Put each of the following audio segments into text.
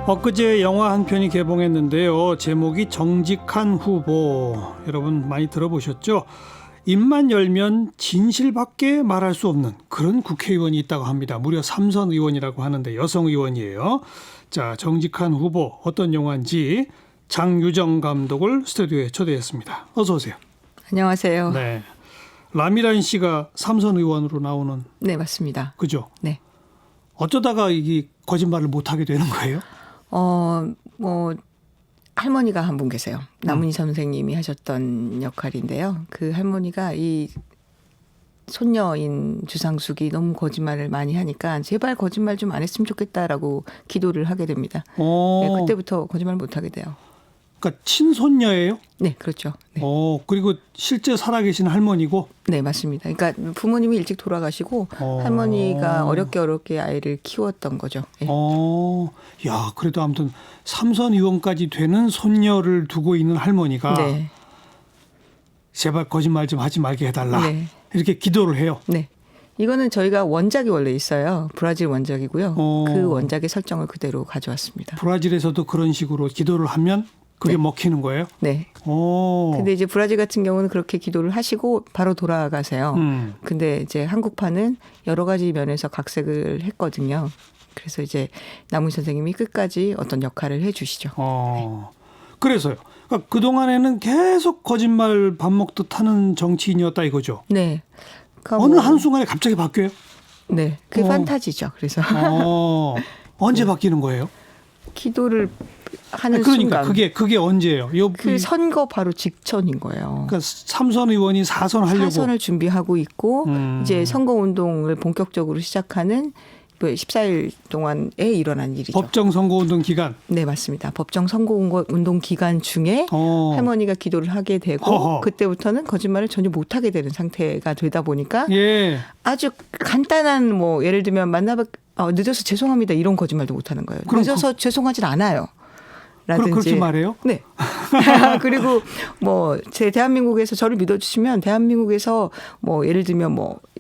엊그제 영화 한 편이 개봉했는데요. 제목이 정직한 후보. 여러분 많이 들어보셨죠? 입만 열면 진실밖에 말할 수 없는 그런 국회의원이 있다고 합니다. 무려 3선 의원이라고 하는데 여성 의원이에요. 자, 정직한 후보 어떤 영화인지 장유정 감독을 스튜디오에 초대했습니다. 어서 오세요. 안녕하세요. 네, 라미란 씨가 3선 의원으로 나오는. 네, 맞습니다. 그죠? 네. 어쩌다가 이게 거짓말을 못하게 되는 거예요? 할머니가 한 분 계세요. 남은희 선생님이 하셨던 역할인데요. 그 할머니가 이 손녀인 주상숙이 너무 거짓말을 많이 하니까 제발 거짓말 좀 안 했으면 좋겠다라고 기도를 하게 됩니다. 네, 그때부터 거짓말 못 하게 돼요. 그러니까 친손녀예요? 네, 그렇죠. 네. 그리고 실제 살아계신 할머니고? 네, 맞습니다. 그러니까 부모님이 일찍 돌아가시고 할머니가 어렵게 아이를 키웠던 거죠. 네. 야, 그래도 아무튼 3선 의원까지 되는 손녀를 두고 있는 할머니가 네. 제발 거짓말 좀 하지 말게 해달라. 네. 이렇게 기도를 해요. 네. 이거는 저희가 원작이 원래 있어요. 브라질 원작이고요. 그 원작의 설정을 그대로 가져왔습니다. 브라질에서도 그런 식으로 기도를 하면 그게 네. 먹히는 거예요? 네. 근데 이제 브라질 같은 경우는 그렇게 기도를 하시고 바로 돌아가세요. 근데 이제 한국판은 여러 가지 면에서 각색을 했거든요. 그래서 이제 남은 선생님이 끝까지 어떤 역할을 해 주시죠. 그래서요. 그러니까 그동안에는 계속 거짓말 밥 먹듯 하는 정치인이었다 이거죠? 네. 그러니까 어느 한순간에 갑자기 바뀌어요? 네. 그게 판타지죠. 그래서. 언제 바뀌는 거예요? 기도를 하는 그러니까 순간. 그게 언제예요? 그 선거 바로 직전인 거예요. 그러니까 3선 의원이 4선 하려고. 4선을 준비하고 있고 이제 선거운동을 본격적으로 시작하는 14일 동안에 일어난 일이죠. 법정 선거운동 기간. 네, 맞습니다. 법정 선거운동 기간 중에 할머니가 기도를 하게 되고 그때부터는 거짓말을 전혀 못하게 되는 상태가 되다 보니까 아주 간단한 예를 들면 늦어서 죄송합니다 이런 거짓말도 못하는 거예요. 늦어서 죄송하진 않아요. 그럼 그렇게 말해요? 네. 그리고 제 대한민국에서 저를 믿어주시면 대한민국에서 예를 들면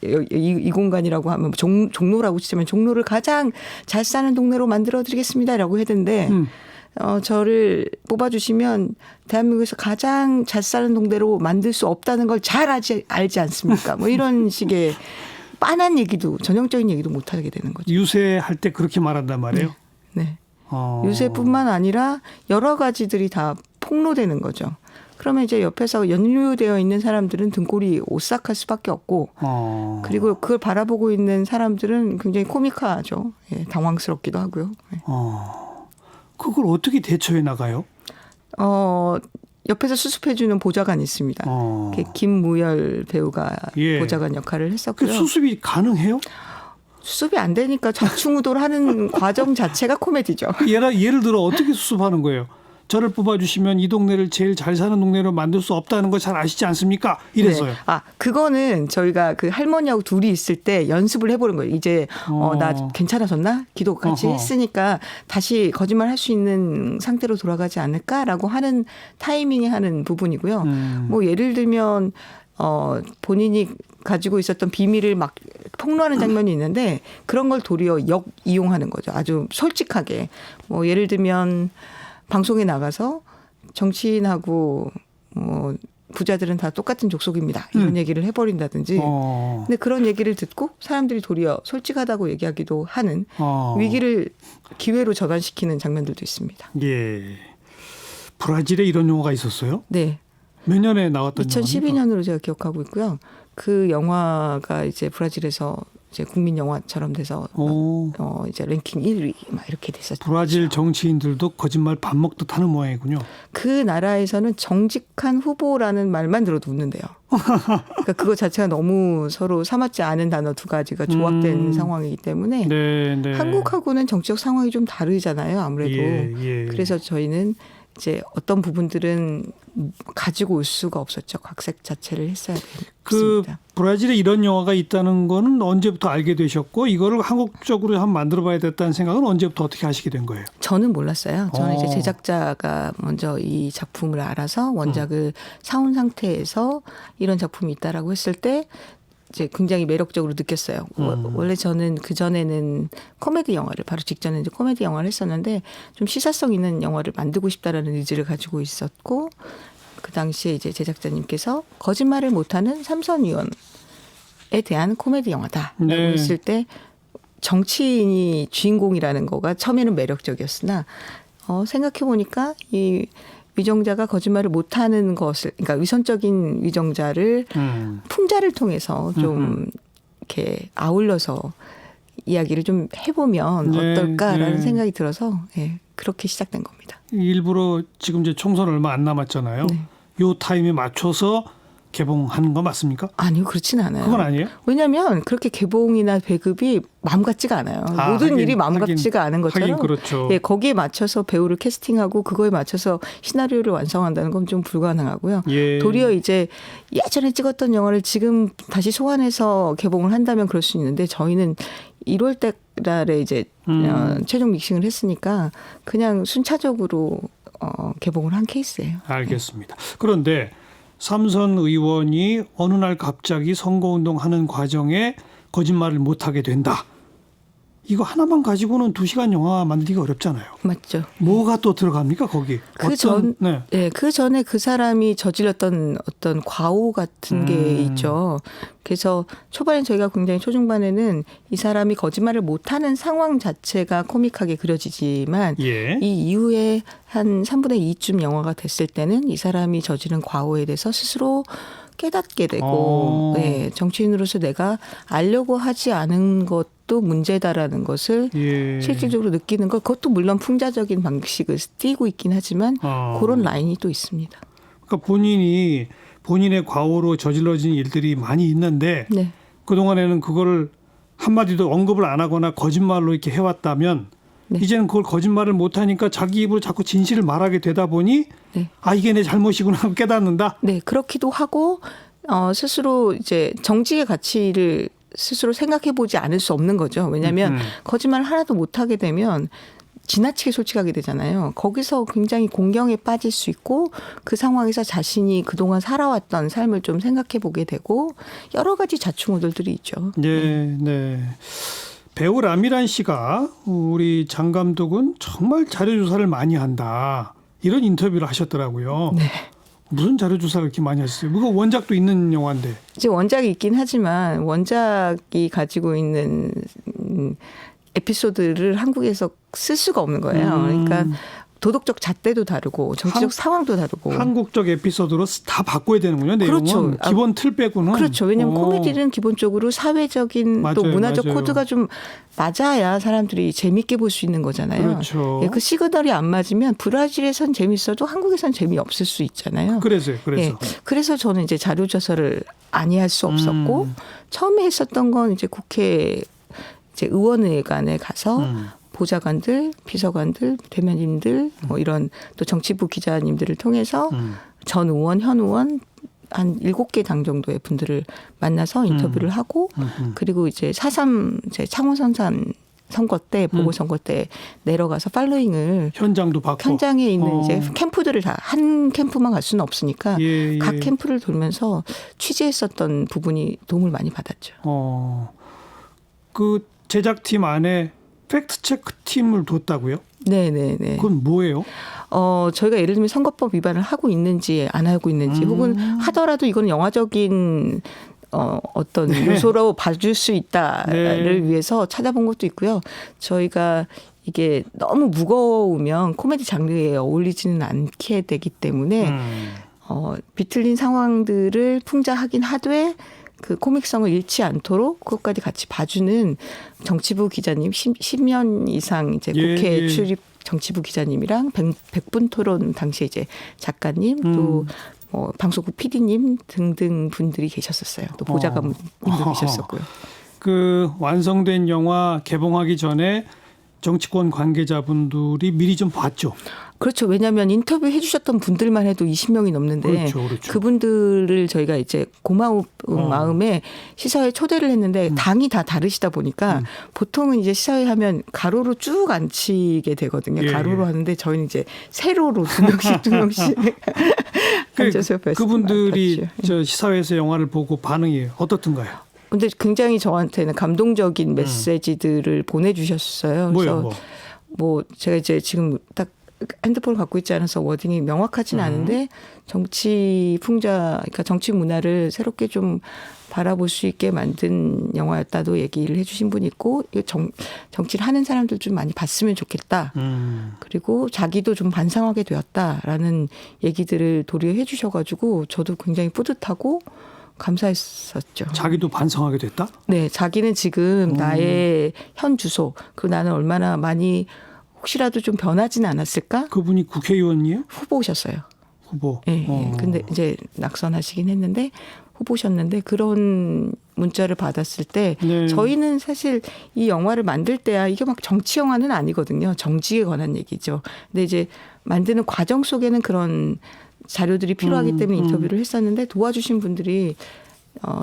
이 공간이라고 하면 종로라고 치자면 종로를 가장 잘 사는 동네로 만들어드리겠습니다라고 했는데 저를 뽑아주시면 대한민국에서 가장 잘 사는 동네로 만들 수 없다는 걸 잘 알지 않습니까? 이런 식의 빤한 얘기도 전형적인 얘기도 못하게 되는 거죠. 유세할 때 그렇게 말한단 말이에요? 네. 유세뿐만 아니라 여러 가지들이 다 폭로되는 거죠. 그러면 이제 옆에서 연루되어 있는 사람들은 등골이 오싹할 수밖에 없고 그리고 그걸 바라보고 있는 사람들은 굉장히 코믹하죠. 예, 당황스럽기도 하고요. 예. 그걸 어떻게 대처해 나가요? 옆에서 수습해주는 보좌관이 있습니다. 김무열 배우가 보좌관 역할을 했었고요. 그 수습이 가능해요? 수습이 안 되니까 좌충우돌하는 과정 자체가 코미디죠. 예를 들어 어떻게 수습하는 거예요? 저를 뽑아주시면 이 동네를 제일 잘 사는 동네로 만들 수 없다는 거 잘 아시지 않습니까? 이래서요. 네. 그거는 저희가 그 할머니하고 둘이 있을 때 연습을 해보는 거예요. 이제 나 괜찮아졌나? 기도 같이 했으니까 다시 거짓말 할 수 있는 상태로 돌아가지 않을까라고 하는 타이밍에 하는 부분이고요. 예를 들면 본인이 가지고 있었던 비밀을 막 폭로하는 장면이 있는데 그런 걸 도리어 이용하는 거죠. 아주 솔직하게. 예를 들면 방송에 나가서 정치인하고 부자들은 다 똑같은 족속입니다. 이런 얘기를 해버린다든지. 근데 그런 얘기를 듣고 사람들이 도리어 솔직하다고 얘기하기도 하는 위기를 기회로 전환시키는 장면들도 있습니다. 예. 브라질에 이런 영화가 있었어요? 네. 몇 년에 나왔던 2012년으로 제가 기억하고 있고요. 그 영화가 이제 브라질에서 이제 국민 영화처럼 돼서 이제 랭킹 1위 막 이렇게 됐었죠. 브라질 정치인들도 거짓말 밥 먹듯 하는 모양이군요. 그 나라에서는 정직한 후보라는 말만 들어도 웃는데요. 그러니까 그거 자체가 너무 서로 삼았지 않은 단어 두 가지가 조합된 상황이기 때문에 한국하고는 정치적 상황이 좀 다르잖아요. 아무래도. 그래서 저희는 이제 어떤 부분들은 가지고 올 수가 없었죠. 각색 자체를 했어야 됩니다. 브라질에 이런 영화가 있다는 거는 언제부터 알게 되셨고 이거를 한국적으로 한번 만들어봐야 됐다는 생각은 언제부터 어떻게 하시게 된 거예요? 저는 몰랐어요. 저는 이제 제작자가 먼저 이 작품을 알아서 원작을 사온 상태에서 이런 작품이 있다라고 했을 때 이제 굉장히 매력적으로 느꼈어요. 원래 저는 그 전에는 코미디 영화를 바로 직전에 이제 코미디 영화를 했었는데 좀 시사성 있는 영화를 만들고 싶다라는 의지를 가지고 있었고 그 당시에 이제 제작자님께서 거짓말을 못하는 삼선 의원에 대한 코미디 영화다라고 네. 했을 때 정치인이 주인공이라는 거가 처음에는 매력적이었으나 생각해 보니까 이 위정자가 거짓말을 못하는 것을, 그러니까 위선적인 위정자를 풍자를 통해서 좀 이렇게 아울러서 이야기를 좀 해보면 네, 어떨까라는 네. 생각이 들어서 그렇게 시작된 겁니다. 일부러 지금 이제 총선 얼마 안 남았잖아요. 네. 요 타임에 맞춰서 개봉하는 거 맞습니까? 아니요, 그렇지는 않아요. 그건 아니에요? 왜냐하면 그렇게 개봉이나 배급이 마음 같지가 않아요. 모든 하긴, 일이 마음 하긴, 같지가 않은 것처럼 하긴 그렇죠. 예, 거기에 맞춰서 배우를 캐스팅하고 그거에 맞춰서 시나리오를 완성한다는 건 좀 불가능하고요. 예. 도리어 이제 예전에 찍었던 영화를 지금 다시 소환해서 개봉을 한다면 그럴 수 있는데 저희는 1월 달에 이제 최종 믹싱을 했으니까 그냥 순차적으로 개봉을 한 케이스예요. 알겠습니다. 그런데 삼선 의원이 어느 날 갑자기 선거운동하는 과정에 거짓말을 못하게 된다. 이거 하나만 가지고는 2시간 영화 만들기가 어렵잖아요. 맞죠. 뭐가 또 들어갑니까 거기? 그 전에 그 사람이 저질렀던 어떤 과오 같은 게 있죠. 그래서 초반에 저희가 굉장히 초중반에는 이 사람이 거짓말을 못하는 상황 자체가 코믹하게 그려지지만 예. 이 이후에 한 3분의 2쯤 영화가 됐을 때는 이 사람이 저지른 과오에 대해서 스스로 깨닫게 되고 정치인으로서 내가 알려고 하지 않은 것도 문제다라는 것을 실질적으로 느끼는 것, 그것도 물론 풍자적인 방식을 띄고 있긴 하지만 그런 라인이 또 있습니다. 그러니까 본인의 과오로 저질러진 일들이 많이 있는데 네. 그동안에는 그거를 한마디도 언급을 안 하거나 거짓말로 이렇게 해왔다면 네. 이제는 그걸 거짓말을 못하니까 자기 입으로 자꾸 진실을 말하게 되다 보니 네. 아 이게 내 잘못이구나 하고 깨닫는다. 네, 그렇기도 하고 스스로 이제 정직의 가치를 스스로 생각해 보지 않을 수 없는 거죠. 왜냐하면 거짓말 하나도 못하게 되면 지나치게 솔직하게 되잖아요. 거기서 굉장히 공경에 빠질 수 있고 그 상황에서 자신이 그동안 살아왔던 삶을 좀 생각해 보게 되고 여러 가지 자충우돌들이 있죠. 네, 네. 배우 라미란 씨가 우리 장 감독은 정말 자료 조사를 많이 한다. 이런 인터뷰를 하셨더라고요. 네. 무슨 자료 조사를 이렇게 많이 하셨어요? 그거 원작도 있는 영화인데. 이제 원작이 있긴 하지만 원작이 가지고 있는 에피소드를 한국에서 쓸 수가 없는 거예요. 그러니까 도덕적 잣대도 다르고 정치적 상황도 다르고. 한국적 에피소드로 다 바꿔야 되는군요. 내용은. 그렇죠. 기본 틀 빼고는. 그렇죠. 왜냐하면 코미디는 기본적으로 사회적인 맞아요, 또 문화적 맞아요. 코드가 좀 맞아야 사람들이 재밌게 볼 수 있는 거잖아요. 그렇죠. 그 시그널이 안 맞으면 브라질에선 재밌어도 한국에선 재미없을 수 있잖아요. 그래서. 그래서 저는 이제 자료 조사를 아니할 수 없었고 처음에 했었던 건 이제 국회 이제 의원회관에 가서 보좌관들, 비서관들, 대변인들 뭐 이런 또 정치부 기자님들을 통해서 전 의원, 현 의원 한 7개 당 정도의 분들을 만나서 인터뷰를 하고 그리고 이제 4.3 이제 창원선산 선거 때 보궐선거 때 내려가서 팔로잉을 현장도 받고. 현장에 있는 이제 캠프들을 다 한 캠프만 갈 수는 없으니까 각 캠프를 돌면서 취재했었던 부분이 도움을 많이 받았죠. 그 제작팀 안에 팩트 체크 팀을 뒀다고요? 네네네. 그건 뭐예요? 저희가 예를 들면 선거법 위반을 하고 있는지 안 하고 있는지 혹은 하더라도 이건 영화적인 어떤 요소로 봐줄 수 있다를 위해서 찾아본 것도 있고요. 저희가 이게 너무 무거우면 코미디 장르에 어울리지는 않게 되기 때문에 비틀린 상황들을 풍자하긴 하되 그 코믹성을 잃지 않도록 그것까지 같이 봐주는 정치부 기자님 10년 이상 이제 국회 출입 정치부 기자님이랑 100분 토론 당시에 이제 작가님 또 방송국 PD님 등등 분들이 계셨었어요. 또 보좌관분도 계셨었고요. 그 완성된 영화 개봉하기 전에 정치권 관계자분들이 미리 좀 봤죠. 그렇죠. 왜냐하면 인터뷰 해주셨던 분들만 해도 20명이 넘는데 그렇죠. 그분들을 저희가 이제 고마운 마음에 시사회 초대를 했는데 당이 다 다르시다 보니까 보통은 이제 시사회 하면 가로로 쭉 앉히게 되거든요. 가로로 하는데 저희는 이제 세로로 두 명씩 앉아서 뵀습니다. 그분들이 저 시사회에서 영화를 보고 반응이 어떻던가요? 근데 굉장히 저한테는 감동적인 메시지들을 보내주셨어요. 뭐요? 그래서 뭐 제가 이제 지금 딱 핸드폰을 갖고 있지 않아서 워딩이 명확하지는 않은데 정치 풍자, 그러니까 정치 문화를 새롭게 좀 바라볼 수 있게 만든 영화였다도 얘기를 해주신 분이 있고, 정치를 하는 사람들 좀 많이 봤으면 좋겠다. 그리고 자기도 좀 반성하게 되었다라는 얘기들을 도리어 해주셔가지고 저도 굉장히 뿌듯하고 감사했었죠. 자기도 반성하게 됐다? 네, 자기는 지금 나의 현 주소, 그리고 나는 얼마나 많이 혹시라도 좀 변하지는 않았을까? 그분이 국회의원이에요? 후보셨어요. 후보. 예, 예. 근데 이제 낙선하시긴 했는데 후보셨는데 그런 문자를 받았을 때 네. 저희는 사실 이 영화를 만들 때야 이게 막 정치 영화는 아니거든요. 정치에 관한 얘기죠. 근데 이제 만드는 과정 속에는 그런 자료들이 필요하기 때문에 인터뷰를 했었는데 도와주신 분들이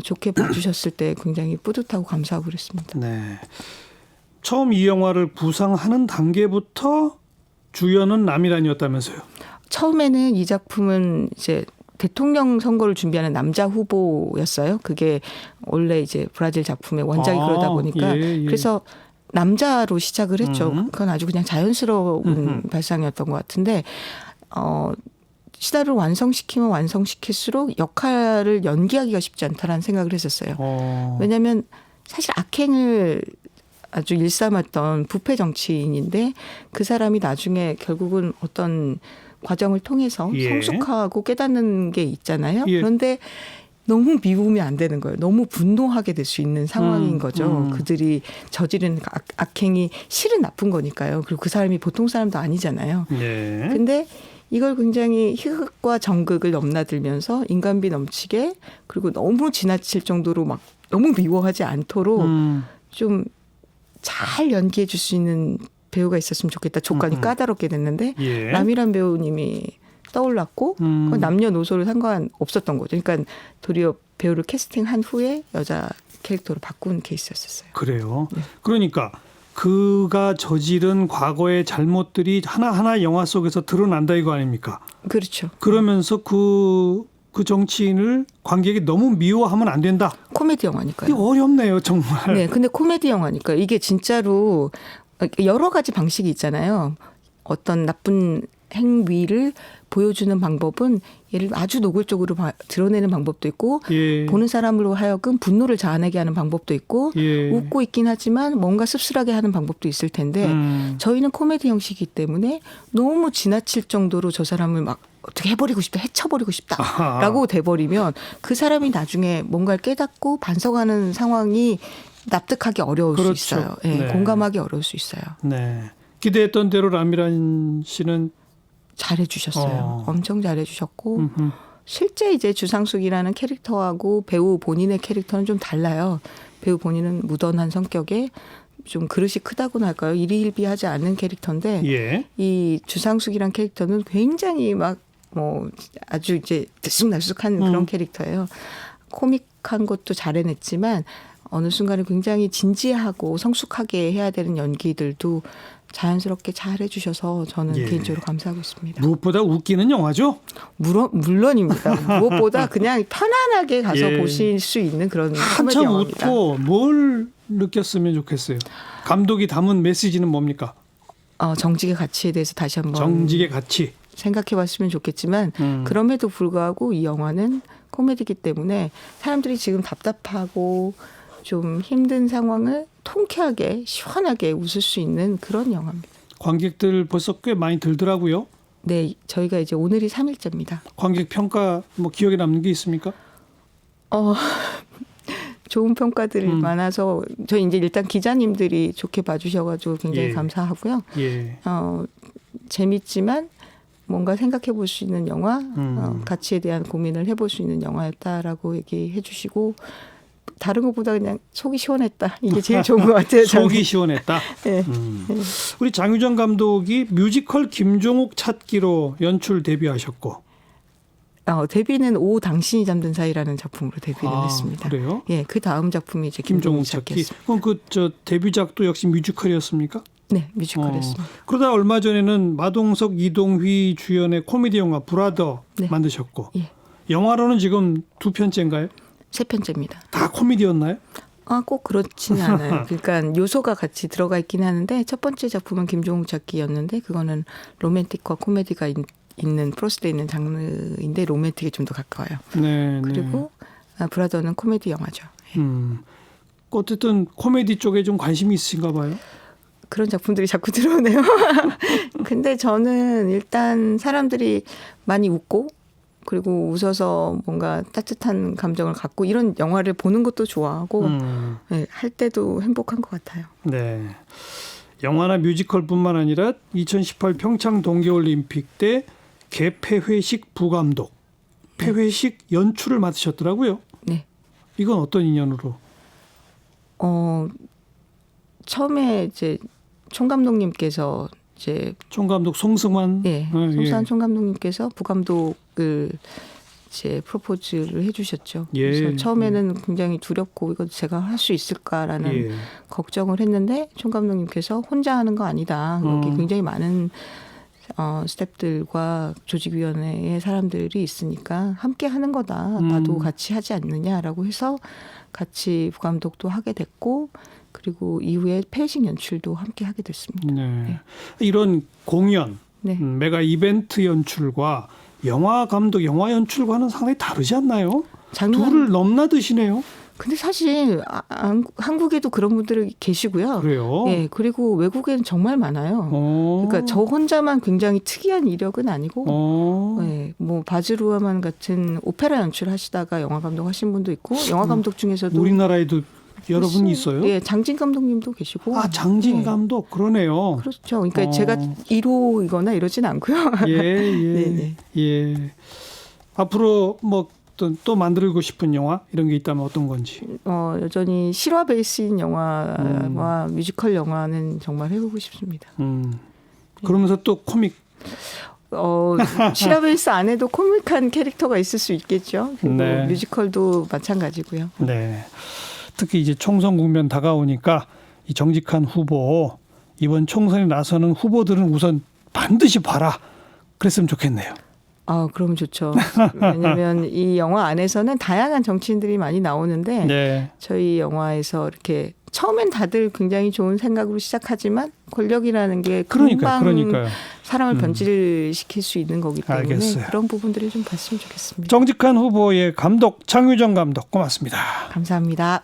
좋게 봐주셨을 때 굉장히 뿌듯하고 감사하고 그랬습니다. 네. 처음 이 영화를 구상하는 단계부터 주연은 남이란이었다면서요? 처음에는 이 작품은 이제 대통령 선거를 준비하는 남자 후보였어요. 그게 원래 이제 브라질 작품의 원작이 그러다 보니까 그래서 남자로 시작을 했죠. 그건 아주 그냥 자연스러운 발상이었던 것 같은데 시나리오를 완성시키면 완성시킬수록 역할을 연기하기가 쉽지 않다라는 생각을 했었어요. 왜냐하면 사실 악행을 아주 일삼았던 부패 정치인인데 그 사람이 나중에 결국은 어떤 과정을 통해서 성숙하고 깨닫는 게 있잖아요. 그런데 너무 미우면 안 되는 거예요. 너무 분노하게 될 수 있는 상황인 거죠. 그들이 저지른 악행이 실은 나쁜 거니까요. 그리고 그 사람이 보통 사람도 아니잖아요. 네. 근데 이걸 굉장히 희극과 정극을 넘나들면서 인간미 넘치게 그리고 너무 지나칠 정도로 막 너무 미워하지 않도록 좀 잘 연기해 줄 수 있는 배우가 있었으면 좋겠다. 조건이 까다롭게 됐는데 남이란 배우님이 떠올랐고 남녀노소를 상관없었던 거죠. 그러니까 도리어 배우를 캐스팅한 후에 여자 캐릭터로 바꾼 케이스였었어요. 그래요. 네. 그러니까 그가 저지른 과거의 잘못들이 하나하나 영화 속에서 드러난다 이거 아닙니까? 그렇죠. 그러면서 그 정치인을 관객이 너무 미워하면 안 된다. 코미디 영화니까요. 이게 어렵네요, 정말. 네, 근데 코미디 영화니까 이게 진짜로 여러 가지 방식이 있잖아요. 어떤 나쁜 행위를 보여주는 방법은 예를 들어 아주 노골적으로 드러내는 방법도 있고 보는 사람으로 하여금 분노를 자아내게 하는 방법도 있고 웃고 있긴 하지만 뭔가 씁쓸하게 하는 방법도 있을 텐데 저희는 코미디 형식이기 때문에 너무 지나칠 정도로 저 사람을 막 어떻게 해버리고 싶다, 해쳐버리고 싶다라고 돼버리면 그 사람이 나중에 뭔가를 깨닫고 반성하는 상황이 납득하기 어려울 수 있어요. 네, 공감하기 어려울 수 있어요. 네. 기대했던 대로 라미란 씨는 잘해 주셨어요. 엄청 잘해 주셨고 실제 이제 주상숙이라는 캐릭터하고 배우 본인의 캐릭터는 좀 달라요. 배우 본인은 무던한 성격에 좀 그릇이 크다고나 할까요? 일희일비하지 않는 캐릭터인데 이 주상숙이라는 캐릭터는 굉장히 막 뭐 아주 이제 들쑥날쑥한 그런 캐릭터예요. 코믹한 것도 잘 해냈지만 어느 순간에 굉장히 진지하고 성숙하게 해야 되는 연기들도 자연스럽게 잘 해주셔서 저는 개인적으로 감사하고 있습니다. 무엇보다 웃기는 영화죠? 물론입니다. 무엇보다 그냥 편안하게 가서 보실 수 있는 그런 코미디 영화입니다. 한참 웃고 뭘 느꼈으면 좋겠어요. 감독이 담은 메시지는 뭡니까? 정직의 가치에 대해서 다시 한번 정직의 가치. 생각해봤으면 좋겠지만 그럼에도 불구하고 이 영화는 코미디이기 때문에 사람들이 지금 답답하고 좀 힘든 상황을 통쾌하게 시원하게 웃을 수 있는 그런 영화입니다. 관객들 벌써 꽤 많이 들더라고요. 네, 저희가 이제 오늘이 3일째입니다. 관객 평가 뭐 기억에 남는 게 있습니까? 좋은 평가들이 많아서 저희 이제 일단 기자님들이 좋게 봐주셔가지고 굉장히 감사하고요. 재밌지만 뭔가 생각해 볼 수 있는 영화, 가치에 대한 고민을 해볼 수 있는 영화였다라고 얘기해 주시고 다른 것보다 그냥 속이 시원했다. 이게 제일 좋은 것 같아요. 속이 시원했다. 네. 우리 장유정 감독이 뮤지컬 김종욱 찾기로 연출 데뷔하셨고 데뷔는 오 당신이 잠든 사이라는 작품으로 데뷔를 했습니다. 그래요? 예, 그 다음 작품이 이제 김종욱 찾기. 그럼 그 데뷔작도 역시 뮤지컬이었습니까? 네, 뮤지컬이었습니다. 그러다 얼마 전에는 마동석, 이동휘 주연의 코미디 영화 브라더 만드셨고 영화로는 지금 2편째인가요? 3편째입니다. 다 다 코미디였나요? 꼭 그렇지는 않아요. 그러니까 요소가 같이 들어가 있긴 하는데 첫 번째 작품은 김종욱 찾기였는데 그거는 로맨틱과 코미디가 있는 프로스트에 있는 장르인데 로맨틱에 좀 더 가까워요. 네. 그리고 브라더는 코미디 영화죠. 어쨌든 코미디 쪽에 좀 관심이 있으신가 봐요. 그런 작품들이 자꾸 들어오네요. 근데 저는 일단 사람들이 많이 웃고 그리고 웃어서 뭔가 따뜻한 감정을 갖고 이런 영화를 보는 것도 좋아하고 네, 할 때도 행복한 것 같아요. 네. 영화나 뮤지컬뿐만 아니라 2018 평창 동계올림픽 때 개폐회식 부감독, 폐회식 연출을 맡으셨더라고요. 네. 이건 어떤 인연으로? 처음에 이제 총감독님께서 이제 총감독 송승환, 송승환 총감독님께서 부감독을 이제 프로포즈를 해주셨죠. 그래서 처음에는 굉장히 두렵고 이거 제가 할 수 있을까라는 걱정을 했는데 총감독님께서 혼자 하는 거 아니다. 여기 굉장히 많은 스태프들과 조직위원회의 사람들이 있으니까 함께 하는 거다. 나도 같이 하지 않느냐라고 해서 같이 부감독도 하게 됐고 그리고 이후에 폐식 연출도 함께 하게 됐습니다. 네. 이런 공연, 메가 이벤트 연출과 영화 감독, 영화 연출과는 상당히 다르지 않나요? 둘을 넘나드시네요. 근데 사실 한국에도 그런 분들이 계시고요. 그래요? 네, 그리고 외국에는 정말 많아요. 그러니까 저 혼자만 굉장히 특이한 이력은 아니고, 네, 뭐 바즈루아만 같은 오페라 연출하시다가 영화 감독 하신 분도 있고, 영화 감독 중에서도 우리나라에도 여러 분이 있어요. 네, 장진 감독님도 계시고. 장진 감독 그러네요. 그렇죠. 그러니까 제가 1호이거나 이러진 않고요. 예. 앞으로 뭐 또 만들고 싶은 영화 이런 게 있다면 어떤 건지. 여전히 실화 베이스인 영화와 뮤지컬 영화는 정말 해보고 싶습니다. 그러면서 또 코믹. 실화 베이스 안에도 코믹한 캐릭터가 있을 수 있겠죠. 그리고 뮤지컬도 마찬가지고요. 네. 특히 이제 총선 국면 다가오니까 이 정직한 후보 이번 총선에 나서는 후보들은 우선 반드시 봐라. 그랬으면 좋겠네요. 그럼 좋죠. 왜냐하면 이 영화 안에서는 다양한 정치인들이 많이 나오는데 저희 영화에서 이렇게 처음엔 다들 굉장히 좋은 생각으로 시작하지만 권력이라는 게 금방 사람을 변질시킬 수 있는 거기 때문에 알겠어요. 그런 부분들을 좀 봤으면 좋겠습니다. 정직한 후보의 감독 장유정 감독 고맙습니다. 감사합니다.